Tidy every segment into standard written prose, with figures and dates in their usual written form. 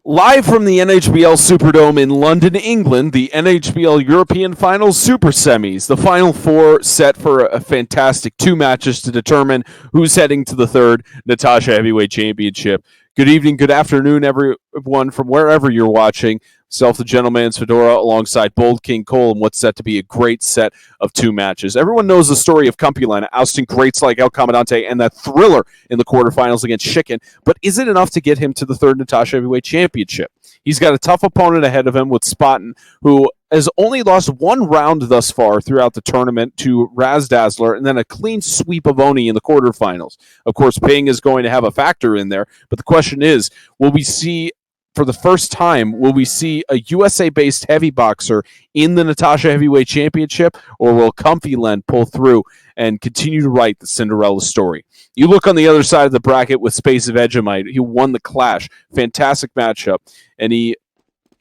Live from the NHBL Superdome in London, England, the NHBL European Finals Super Semis. The Final Four set for a fantastic two matches to determine who's heading to the third Natascha Heavyweight Championship. Good evening, good afternoon, everyone from wherever you're watching. Self the Gentleman's Fedora alongside Bold King Cole and what's set to be a great set of two matches. Everyone knows the story of Comfy Len ousting greats like El Comandante and that thriller in the quarterfinals against Chicken, but is it enough to get him to the third Natascha Heavyweight Championship? He's got a tough opponent ahead of him with Spaten, who has only lost one round thus far throughout the tournament to Raz Dazzler, and then a clean sweep of Oni in the quarterfinals. Of course, Ping is going to have a factor in there, but the question is, will we see, for the first time, will we see a USA-based heavy boxer in the Natascha Heavyweight Championship, or will Comfy Len pull through and continue to write the Cinderella story? You look on the other side of the bracket with SpaceVegemite. He won the Clash. Fantastic matchup. And he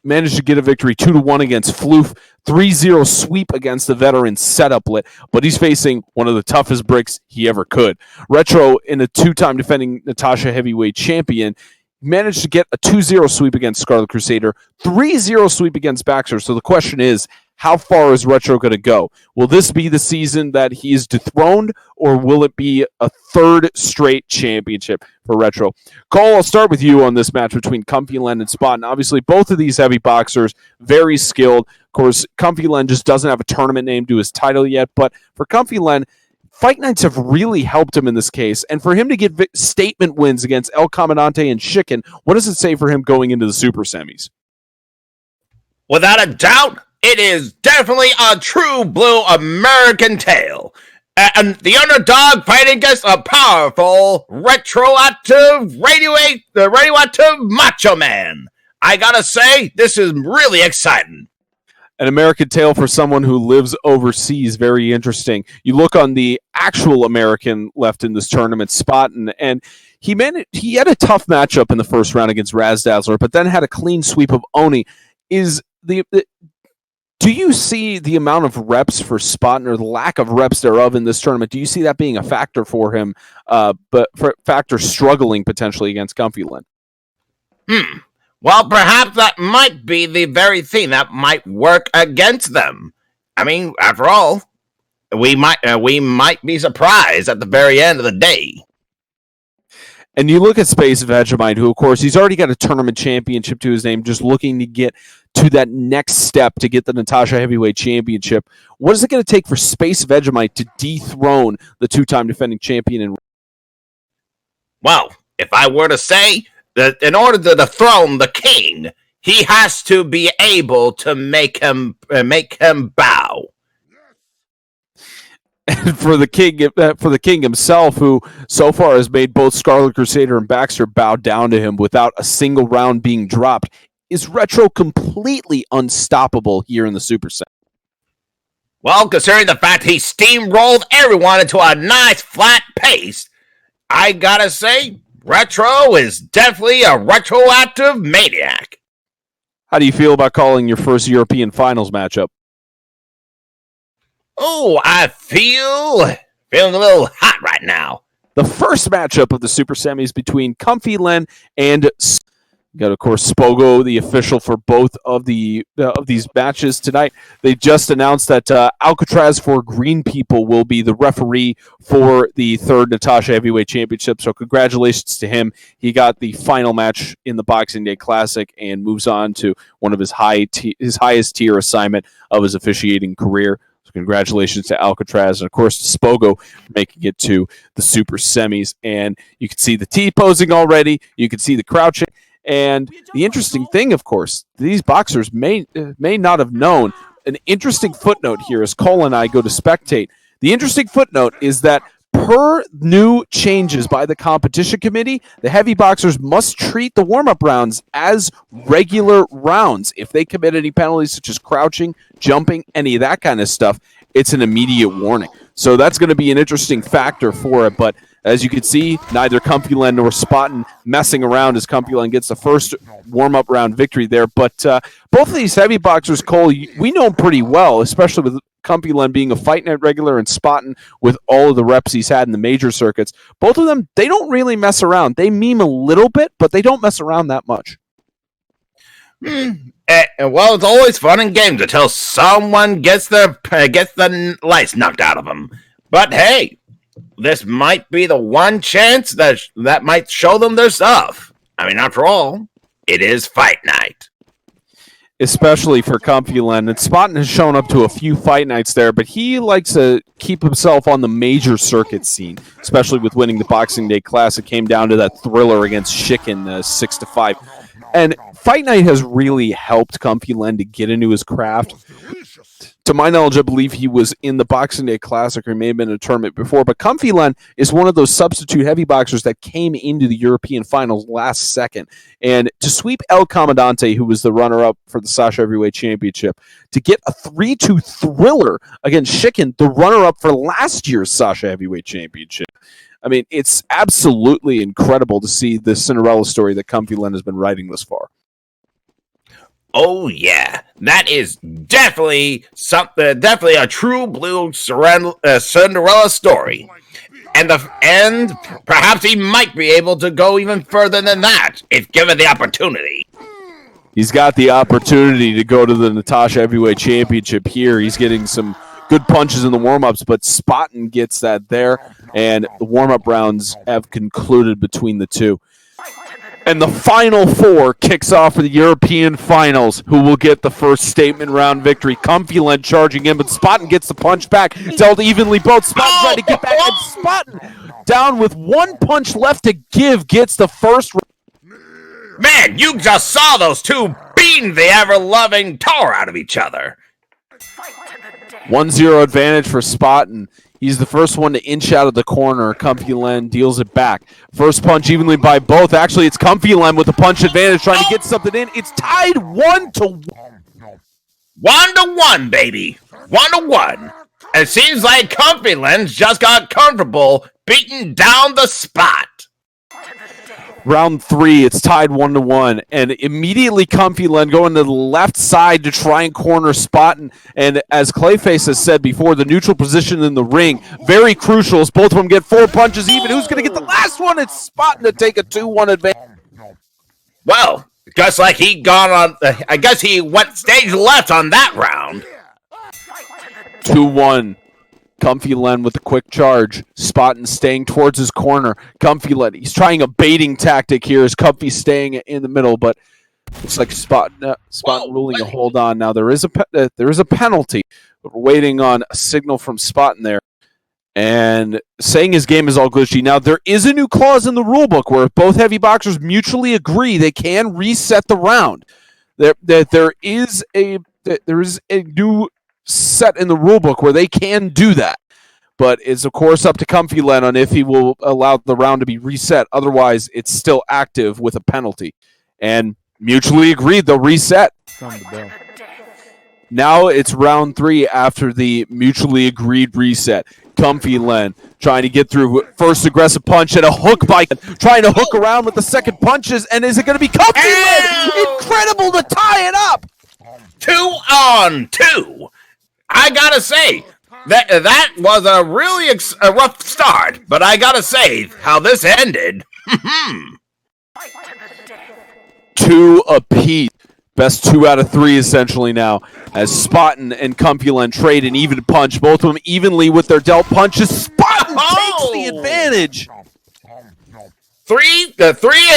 managed to get a victory 2-1 against Floof, 3-0 sweep against the veteran Setuplet, but he's facing one of the toughest bricks he ever could. Retro, in a two-time defending Natascha Heavyweight Champion, managed to get a 2-0 sweep against Scarlet Crusader, 3-0 sweep against Baxter. So the question is, how far is Retro going to go? Will this be the season that he is dethroned, or will it be a third straight championship for Retro? Cole, I'll start with you on this match between Comfy Len and Spaten. Obviously, both of these heavy boxers, very skilled. Of course, Comfy Len just doesn't have a tournament name to his title yet, but for Comfy Len, Fight Nights have really helped him in this case, and for him to get statement wins against El Comandante and Chicken, what does it say for him going into the Super Semis? Without a doubt, it is definitely a true blue American tale. And the underdog fighting against a powerful, radioactive macho man. I gotta say, this is really exciting. An American tale for someone who lives overseas. Very interesting. You look on the actual American left in this tournament, Spaten, and he had a tough matchup in the first round against Raz Dazzler, but then had a clean sweep of Oni. Do you see the amount of reps for Spaten, or the lack of reps thereof in this tournament? Do you see that being a factor for him, but for factor struggling potentially against Comfy Len? Well, perhaps that might be the very thing that might work against them. I mean, after all, we might be surprised at the very end of the day. And you look at SpaceVegemite, who, of course, he's already got a tournament championship to his name, just looking to get to that next step to get the Natascha Heavyweight Championship. What is it going to take for SpaceVegemite to dethrone the two-time defending champion? Well, if I were to say that in order to dethrone the king, he has to be able to make him bow. And for the king himself, who so far has made both Scarlet Crusader and Baxter bow down to him without a single round being dropped, is Retro completely unstoppable here in the Super Set? Well, considering the fact he steamrolled everyone into a nice flat pace, I gotta say, Retro is definitely a retroactive maniac. How do you feel about calling your first European Finals matchup? Oh, I feeling a little hot right now. The first matchup of the Super Semis between Comfy Len and got, of course, Spogo, the official for both of these matches tonight. They just announced that Alcatraz for Green People will be the referee for the third Natascha Heavyweight Championship. So congratulations to him. He got the final match in the Boxing Day Classic and moves on to one of his highest tier assignment of his officiating career. Congratulations to Alcatraz and, of course, to Spogo for making it to the Super Semis. And you can see the T-posing already. You can see the crouching. And the interesting thing, of course, these boxers may not have known. An interesting footnote here as Cole and I go to spectate. The interesting footnote is that per new changes by the competition committee, the heavy boxers must treat the warm-up rounds as regular rounds. If they commit any penalties such as crouching, jumping, any of that kind of stuff, it's an immediate warning. So that's going to be an interesting factor for it. But as you can see, neither Comfy Len nor Spaten messing around as Comfy Len gets the first warm-up round victory there. But both of these heavy boxers, Cole, we know them pretty well, especially with Comfy Len being a Fight Night regular and Spaten with all of the reps he's had in the major circuits. Both of them, they don't really mess around. They meme a little bit, but they don't mess around that much. Well, it's always fun in games until someone gets the lights knocked out of them. But hey, this might be the one chance that might show them their stuff. I mean, after all, it is fight night. Especially for Comfy Len. And Spaten has shown up to a few fight nights there, but he likes to keep himself on the major circuit scene, especially with winning the Boxing Day Classic. Came down to that thriller against Chicken 6-5. And Fight Night has really helped Comfy Len to get into his craft. To my knowledge, I believe he was in the Boxing Day Classic, or he may have been in a tournament before. But Comfy Len is one of those substitute heavy boxers that came into the European finals last second. And to sweep El Comandante, who was the runner-up for the Natascha Heavyweight Championship, to get a 3-2 thriller against Chicken, the runner-up for last year's Natascha Heavyweight Championship. I mean, it's absolutely incredible to see the Cinderella story that Comfy Len has been writing this far. Oh yeah, that is definitely something. Definitely a true blue Cinderella story, and perhaps he might be able to go even further than that if given the opportunity. He's got the opportunity to go to the Natascha Heavyweight Championship here. He's getting some good punches in the warm-ups, but Spaten gets that there, and the warm-up rounds have concluded between the two. And the final four kicks off for the European finals, who will get the first statement round victory. Comfy Len charging in, but Spaten gets the punch back. Dealt evenly both. Spaten trying to get back, and Spaten, down with one punch left to give, gets the first. Man, you just saw those two beating the ever-loving tar out of each other. 1-0 advantage for Spaten. He's the first one to inch out of the corner. Comfy Len deals it back. First punch evenly by both. Actually, it's Comfy Len with the punch advantage trying to get something in. It's tied 1-1. 1-1, baby. 1-1. It seems like Comfy Len's just got comfortable beating down the spot. Round 3, it's tied 1-1, and immediately Comfy Len going to the left side to try and corner Spaten. And as Clayface has said before, the neutral position in the ring, very crucial as both of them get 4 punches even. Who's going to get the last one? It's Spaten to take a 2-1 advantage. Well, just like I guess he went stage left on that round. 2-1. Comfy Len with a quick charge. Spaten staying towards his corner. Comfy Len, he's trying a baiting tactic here as Comfy staying in the middle, but looks like Spaten ruling a hold on. Now there is a penalty, but we're waiting on a signal from Spaten there, and saying his game is all glitchy. Now there is a new clause in the rule book where if both heavy boxers mutually agree, they can reset the round. There is a new set in the rule book where they can do that, but it's of course up to Comfy Len on if he will allow the round to be reset. Otherwise, it's still active with a penalty, and mutually agreed they'll reset. Now it's round 3 after the mutually agreed reset. Comfy Len trying to get through first aggressive punch and a hook by trying to hook around with the second punches, and is it going to be Comfy Len? Incredible to tie it up. 2-on-2. I gotta say, that was a really a rough start, but I gotta say, how this ended. 2 apiece. Best 2 out of 3 essentially now, as Spaten and Comfy Len trade an even punch, both of them evenly with their dealt punches. Spaten takes the advantage. 3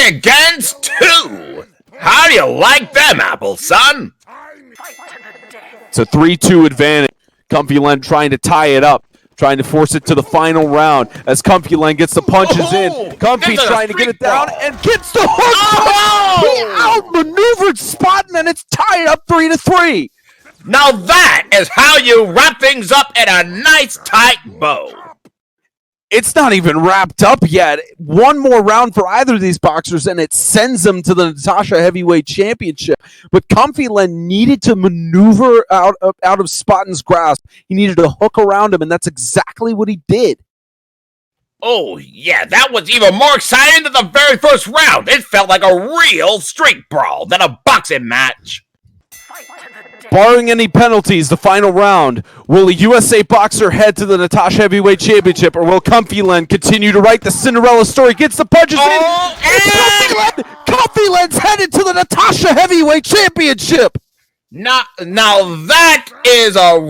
against 2. How do you like them apples, son? It's a 3-2 advantage. Comfy Len trying to tie it up, trying to force it to the final round as Comfy Len gets the punches in. Comfy's trying to get it down and gets the hook. He outmaneuvered Spaten, and it's tied up 3-3. Now that is how you wrap things up in a nice tight bow. It's not even wrapped up yet. One more round for either of these boxers, and it sends them to the Natascha Heavyweight Championship. But Comfy Len needed to maneuver out of Spaten's grasp. He needed to hook around him, and that's exactly what he did. Oh, yeah, that was even more exciting than the very first round. It felt like a real street brawl than a boxing match. Barring any penalties, the final round, will a USA boxer head to the Natascha Heavyweight Championship, or will Comfy Len continue to write the Cinderella story? Gets the punches in. It's Comfy Len! Comfy Len's headed to the Natascha Heavyweight Championship! Now that is a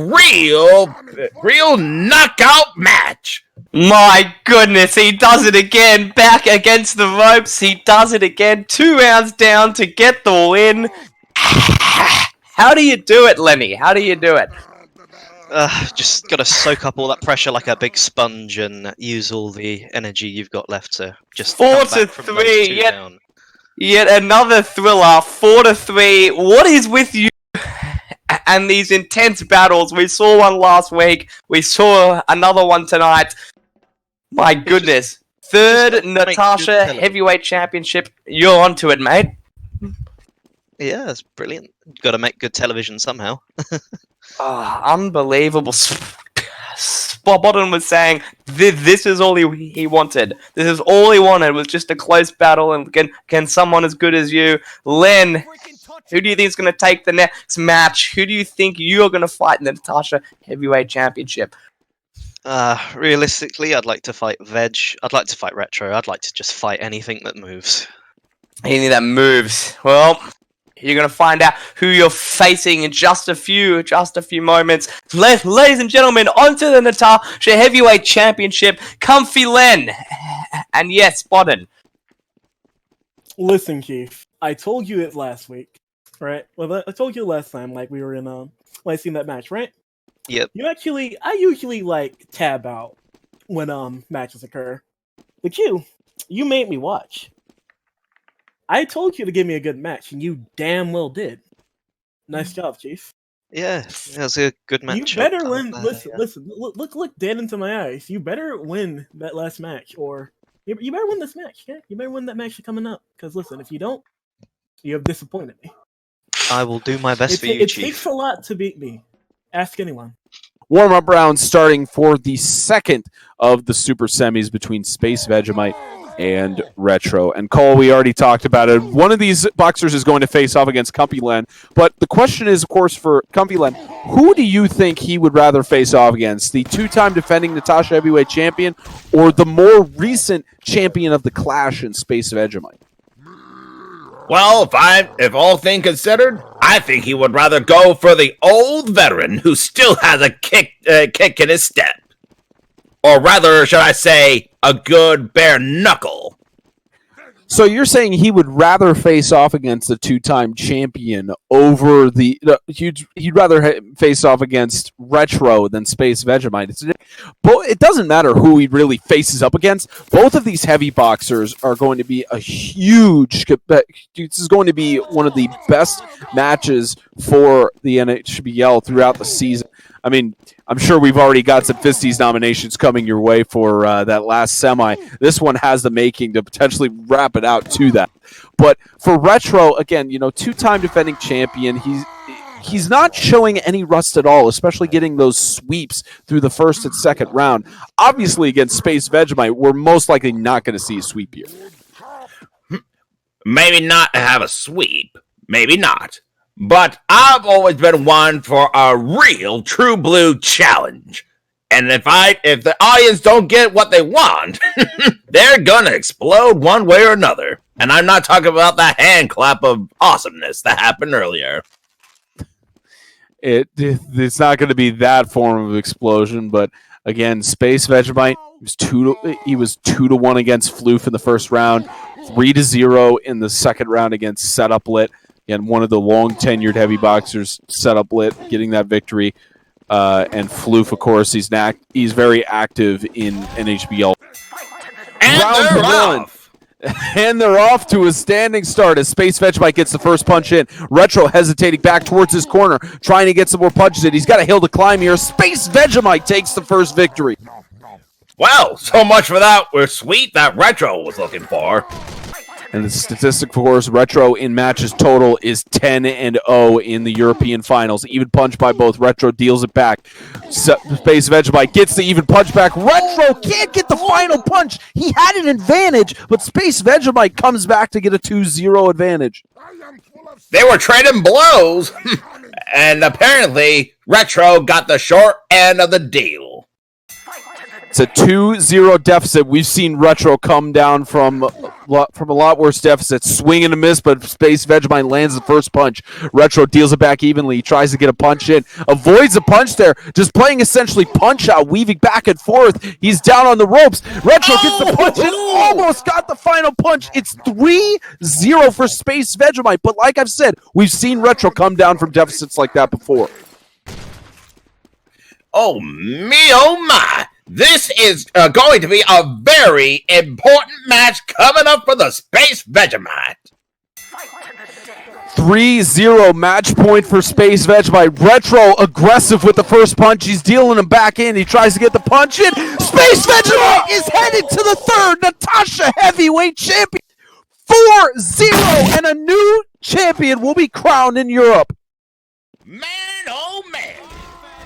real knockout match. My goodness, he does it again. Back against the ropes. He does it again. 2 rounds down to get the win. How do you do it, Lenny? How do you do it? Just gotta soak up all that pressure like a big sponge and use all the energy you've got left to just 4-3. Yet another thriller. 4-3. What is with you and these intense battles? We saw one last week. We saw another one tonight. My goodness. Third Natascha Heavyweight Championship. You're onto it, mate. Yeah, that's brilliant. Got to make good television somehow. Unbelievable. Bottom was saying this is all he wanted. This is all he wanted, was just a close battle and can someone as good as you. Len, who do you think is going to take the next match? Who do you think you're going to fight in the Natascha Heavyweight Championship? Realistically, I'd like to fight Veg. I'd like to fight Retro. I'd like to just fight anything that moves. Anything that moves. Well, you're going to find out who you're facing in just a few moments. Ladies and gentlemen, onto the Natascha Heavyweight Championship. Comfy Len. And yes, Bodden. Listen, Keith, I told you it last week, right? Well, I told you last time, like, we were in, when I seen that match, right? Yep. I usually, like, tab out when, matches occur. But you made me watch. I told you to give me a good match, and you damn well did. Nice job, Chief. Yeah, it was a good match. You better win. Listen. Look dead into my eyes. You better win that last match, or you better win this match. Yeah, you better win that match coming up. Because listen, if you don't, you have disappointed me. I will do my best for you, Chief. It takes a lot to beat me. Ask anyone. Warm-up round starting for the second of the super semis between SpaceVegemite and Retro. And Cole, we already talked about it. One of these boxers is going to face off against Comfy Len. But the question is, of course, for Comfy Len, who do you think he would rather face off against? The 2-time defending Natascha Heavyweight Champion, or the more recent champion of the Clash in SpaceVegemite? Well, if all things considered, I think he would rather go for the old veteran who still has a kick in his step. Or rather, should I say, a good bare knuckle. So you're saying he would rather face off against the 2-time champion over the... he'd rather face off against Retro than SpaceVegemite. But it doesn't matter who he really faces up against. Both of these heavy boxers are going to be a huge... This is going to be one of the best matches for the NHBL throughout the season. I mean, I'm sure we've already got some Fisties nominations coming your way for that last semi. This one has the making to potentially wrap it out to that. But for Retro, again, 2-time defending champion, he's not showing any rust at all, especially getting those sweeps through the first and second round. Obviously, against SpaceVegemite, we're most likely not going to see a sweep here. Maybe not have a sweep. Maybe not. But I've always been one for a real true blue challenge. And if the audience don't get what they want, they're gonna explode one way or another. And I'm not talking about that hand clap of awesomeness that happened earlier. It's not going to be that form of explosion, but again, SpaceVegemite he was 2-1 against Floof in the first round, 3-0 in the second round against Setup Lit. And one of the long-tenured heavy boxers, Setup Lit, getting that victory. And Floof, of course, he's very active in NHBL. And they're off. And they're off to a standing start as SpaceVegemite gets the first punch in. Retro hesitating back towards his corner, trying to get some more punches in. He's got a hill to climb here. SpaceVegemite takes the first victory. Well, so much for that sweep that Retro was looking for. And the statistic, of course, Retro in matches total is 10-0 in the European finals. Even punch by both. Retro deals it back. SpaceVegemite gets the even punch back. Retro can't get the final punch. He had an advantage, but SpaceVegemite comes back to get a 2-0 advantage. They were trading blows, and apparently Retro got the short end of the deal. It's a 2-0 deficit. We've seen Retro come down from a lot worse deficits. Swing and a miss, but SpaceVegemite lands the first punch. Retro deals it back evenly. He tries to get a punch in. Avoids a punch there. Just playing essentially punch out, weaving back and forth. He's down on the ropes. Retro gets the punch in. Almost got the final punch. It's 3-0 for SpaceVegemite. But like I've said, we've seen Retro come down from deficits like that before. Oh my! This is going to be a very important match coming up for the SpaceVegemite. 3-0 match point for SpaceVegemite. Retro aggressive with the first punch. He's dealing him back in. He tries to get the punch in. SpaceVegemite is headed to the third Natascha Heavyweight Champion. 4-0, and a new champion will be crowned in Europe. Man, oh man!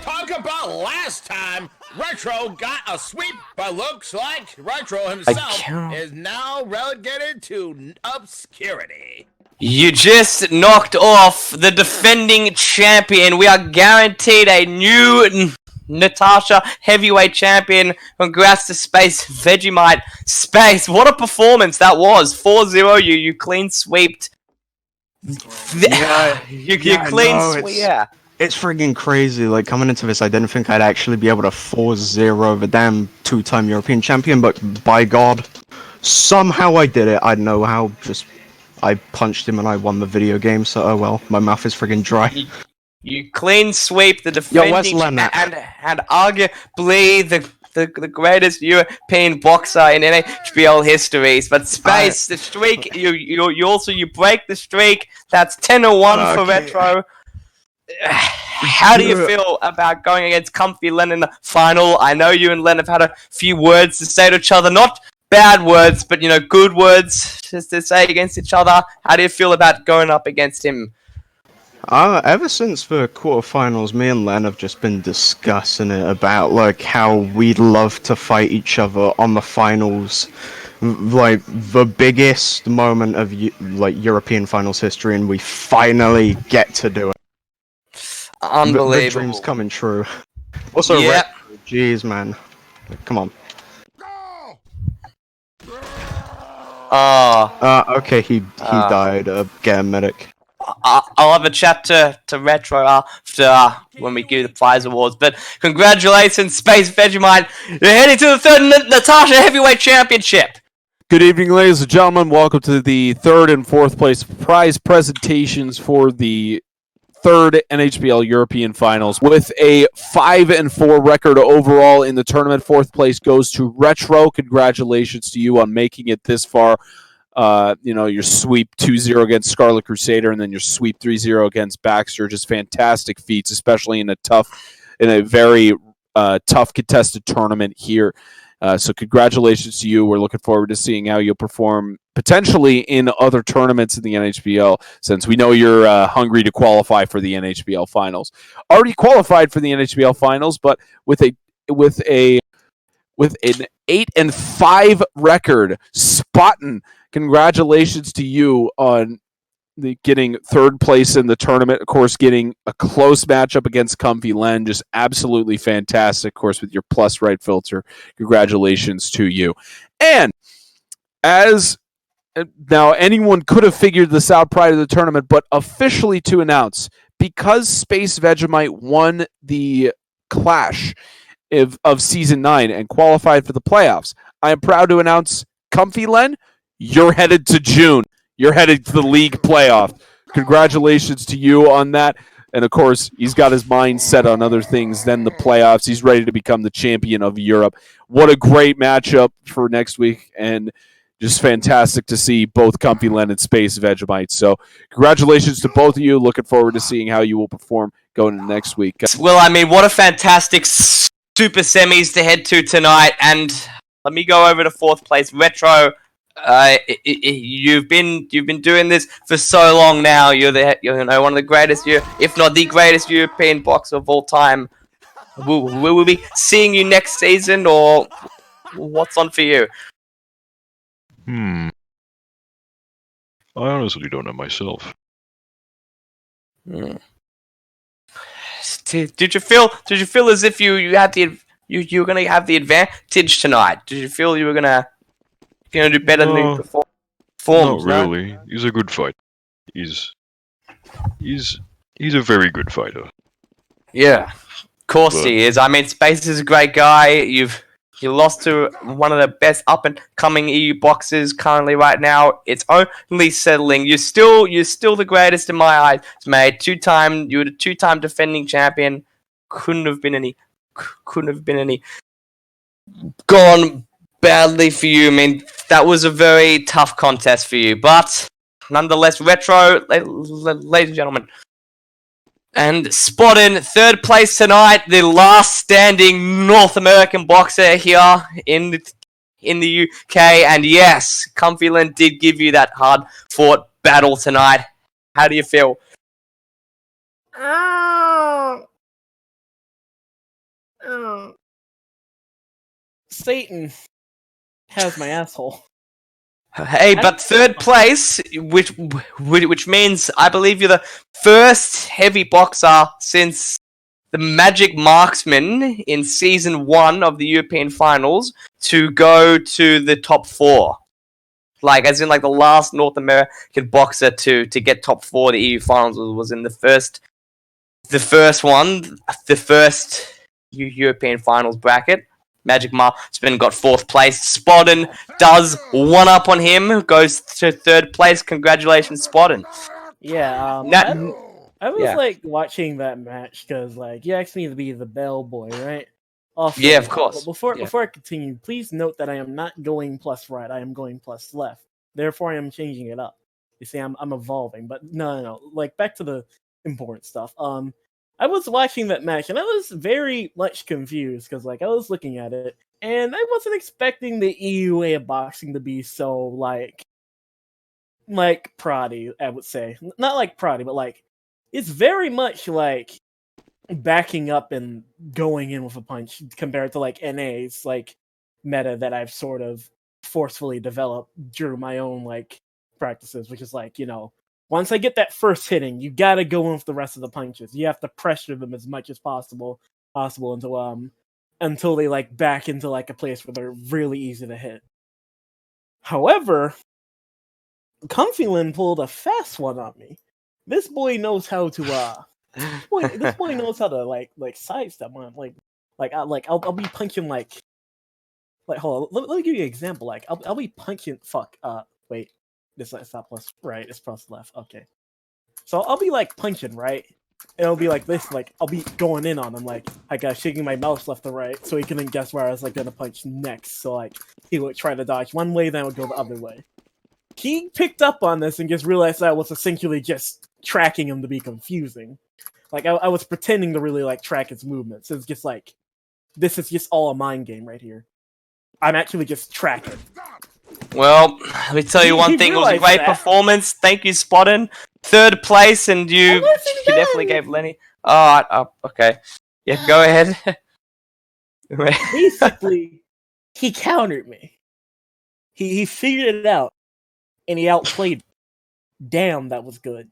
Talk about last time Retro got a sweep, but looks like Retro himself is now relegated to obscurity. You just knocked off the defending champion. We are guaranteed a new Natascha Heavyweight Champion. Congrats to SpaceVegemite. Space, what a performance that was. 4-0, you clean sweeped. You clean sweep, yeah. It's friggin' crazy. Like, coming into this, I didn't think I'd actually be able to 4-0 the damn two-time European champion, but by God, somehow I did it. I don't know how, just, I punched him and I won the video game, so oh well, my mouth is friggin' dry. You clean sweep the defending and arguably the greatest European boxer in NHBL history. But Space, the streak, you break the streak. That's 10-1 for Retro. How do you feel about going against Comfy Len in the final? I know you and Len have had a few words to say to each other, not bad words, but good words just to say against each other. How do you feel about going up against him? Ever since the quarterfinals, me and Len have just been discussing it about like how we'd love to fight each other on the finals, like the biggest moment of European finals history, and we finally get to do it. Unbelievable. The dream's coming true. Also, yeah. Jeez, man, come on. Okay, he died. Get a medic. I'll have a chat to Retro after when we give the prize awards. But congratulations, SpaceVegemite. You're heading to the third Natascha Heavyweight Championship. Good evening, ladies and gentlemen. Welcome to the third and fourth place prize presentations for the third NHBL European Finals. With a 5-4 record overall in the tournament, fourth place goes to Retro. Congratulations to you on making it this far. Your sweep 2-0 against Scarlet Crusader, and then your sweep 3-0 against Baxter. Just fantastic feats, especially in a very tough contested tournament here. So congratulations to you. We're looking forward to seeing how you'll perform potentially in other tournaments in the NHBL, since we know you're hungry to qualify for the NHBL finals. Already qualified for the NHBL finals, but with an 8-5 record, Spottin'. Congratulations to you on getting third place in the tournament. Of course, getting a close matchup against Comfy Len. Just absolutely fantastic. Of course, with your plus right filter. Congratulations to you. And as now, anyone could have figured this out prior to the tournament, but officially to announce, because SpaceVegemite won the Clash of Season 9 and qualified for the playoffs, I am proud to announce, Comfy Len, you're headed to June. You're headed to the league playoff. Congratulations to you on that. And, of course, he's got his mind set on other things than the playoffs. He's ready to become the champion of Europe. What a great matchup for next week. And just fantastic to see both Comfy Len and SpaceVegemite. So congratulations to both of you. Looking forward to seeing how you will perform going into next week. Well, I mean, what a fantastic super semis to head to tonight. And let me go over to fourth place. Retro. You've been doing this for so long now. You're one of the greatest, if not the greatest European boxer of all time. Will we be seeing you next season, or what's on for you? I honestly don't know myself. Hmm. Did you feel as if you had you were gonna have the advantage tonight? Did you feel you were gonna do better than No, the before? Not Forms, no? really. He's a good fighter. He's he's he's a very good fighter. Yeah, of course But- he is. I mean, Space is a great guy. You lost to one of the best up and coming EU boxers currently right now. It's only settling. You're still the greatest in my eyes, mate. You were the 2-time defending champion. Couldn't have been any gone badly for you. I mean, that was a very tough contest for you, but nonetheless, Retro, ladies and gentlemen. And Spotted, third place tonight, the last standing North American boxer here in the UK. And yes, Comfy Len did give you that hard-fought battle tonight. How do you feel? Satan has my asshole. Hey, but third place, which means I believe you're the first heavy boxer since the Magic Marksman in Season 1 of the European Finals to go to the top 4. Like, as in, like, the last North American boxer to get top 4 of the EU Finals was in the first European Finals bracket. Magic Marksman got 4th place. Spodden does 1-up on him, goes to 3rd place. Congratulations, Spodden. Yeah, That- I was yeah. like watching that match because like you asked me to be the bell boy, right? Also, Yeah, of course. Before Yeah. before I continue, please note that I am not going plus right. I am going plus left. Therefore, I am changing it up. You see, I'm evolving. But no. Like back to the important stuff. I was watching that match and I was very much confused because like I was looking at it and I wasn't expecting the EU way of boxing to be so like proddy, I would say. Not like proddy, but like it's very much like backing up and going in with a punch compared to like NA's like meta that I've sort of forcefully developed through my own like practices, which is like, once I get that first hitting, you gotta go in with the rest of the punches. You have to pressure them as much as possible until they like back into like a place where they're really easy to hit. However, Comfy Len pulled a fast one on me. This boy knows how to this boy knows how to like sidestep on I'll be punching like hold on, let me give you an example. Like I'll be punching wait, this it's not plus right, it's plus left. Okay. So I'll be like punching, right? And it'll be like this, like I'll be going in on him, like shaking my mouse left to right, so he couldn't guess where I was like gonna punch next. So like he would try to dodge one way, then I would go the other way. He picked up on this and just realized that I was essentially just tracking him to be confusing. Like I was pretending to really like track his movements. It's just like this is just all a mind game right here. I'm actually just tracking. Well, let me tell you one thing. It was a realized great that. performance. Thank you, Spotted. 3rd place, and you definitely gave Lenny. Okay. Yeah, go ahead. Basically, he countered me. He figured it out, and he outplayed me. Damn, that was good.